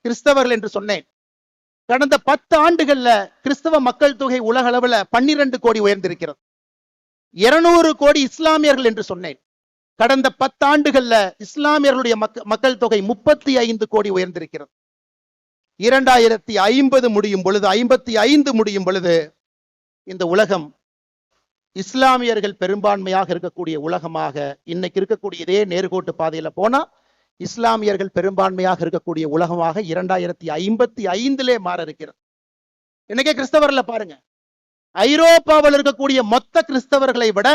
கிறிஸ்தவர்கள் என்று சொன்னேன். கடந்த 10 ஆண்டுகள்ல கிறிஸ்தவ மக்கள் தொகை உலக அளவுல 12 கோடி உயர்ந்திருக்கிறது. 200 கோடி இஸ்லாமியர்கள் என்று சொன்னேன். கடந்த 10 ஆண்டுகள்ல இஸ்லாமியர்களுடைய மக்கள் தொகை 35 கோடி உயர்ந்திருக்கிறது. 2050 முடியும் பொழுது 55 முடியும் பொழுது இந்த உலகம் இஸ்லாமியர்கள் பெரும்பான்மையாக இருக்கக்கூடிய உலகமாக இன்னைக்கு இருக்கக்கூடிய இதே நேர்கோட்டு பாதையில போனா இஸ்லாமியர்கள் பெரும்பான்மையாக இருக்கக்கூடிய உலகமாக 2055 மாற இருக்கிறது. இன்னைக்கே கிறிஸ்தவர்ல பாருங்க, ஐரோப்பாவில் இருக்கக்கூடிய மொத்த கிறிஸ்தவர்களை விட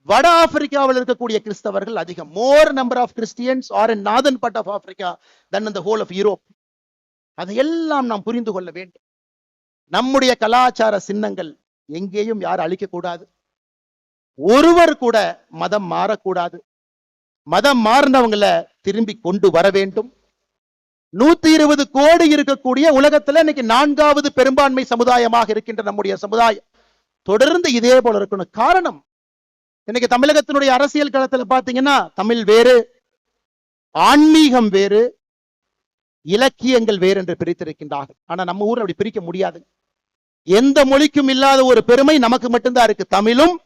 வட ஆப்பிரிக்காவில் இருக்கக்கூடிய கிறிஸ்தவர்கள் அதிகம். More number of Christians are in northern part of Africa than in the whole of Europe. அதையெல்லாம் நாம் புரிந்து கொள்ள வேண்டும். நம்முடைய கலாச்சார சின்னங்கள் எங்கேயும் யாரும் அழிக்கக்கூடாது. ஒருவர் கூட மதம் மாறக்கூடாது. மதம் மாறினவங்களை திரும்பி கொண்டு வர வேண்டும். 120 கோடி இருக்கக்கூடிய உலகத்துல இன்னைக்கு 4வது பெரும்பான்மை சமுதாயமாக இருக்கின்ற நம்முடைய சமுதாயம் தொடர்ந்து இதே போல இருக்கணும். காரணம், இன்னைக்கு தமிழகத்தினுடைய அரசியல் களத்துல பாத்தீங்கன்னா தமிழ் வேறு, ஆன்மீகம் வேறு, இலக்கியங்கள் வேறு என்று பிரித்திருக்கின்றார்கள். ஆனா நம்ம ஊர்ல அப்படி பிரிக்க முடியாது. எந்த மொழிக்கும் இல்லாத ஒரு பெருமை நமக்கு மட்டும்தான் இருக்கு. தமிழும்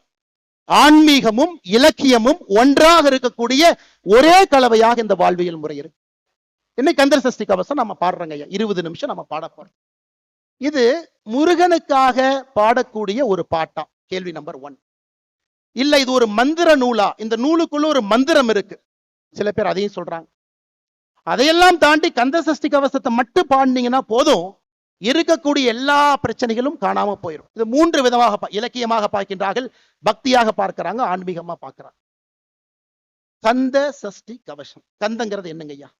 ஆன்மீகமும் இலக்கியமும் ஒன்றாக இருக்கக்கூடிய ஒரே கலவையாக இந்த வாழ்வியல் முறை இருக்கு. இன்னைக்கு கந்தர் சஷ்டி கவசம் நம்ம பாடுறோங்க, 20 நிமிஷம் நம்ம பாட போறோம். இது முருகனுக்காக பாடக்கூடிய ஒரு பாட்டா? கேள்வி நம்பர் 1. இல்ல இது ஒரு மந்திர நூலா? இந்த நூலுக்குள்ள ஒரு மந்திரம் இருக்கு, சில பேர் அதையும் சொல்றாங்க. அதையெல்லாம் தாண்டி கந்த சஷ்டி கவசத்தை மட்டும் பாடினீங்கன்னா போதும், இருக்கக்கூடிய எல்லா பிரச்சனைகளும் காணாம போயிடும். இது 3 விதமாக இலக்கியமாக பார்க்கின்றார்கள், பக்தியாக பார்க்கிறாங்க, ஆன்மீகமா பார்க்கிறாங்க. கந்த சஷ்டி கவசம். கந்தங்கிறது என்னங்க ஐயா?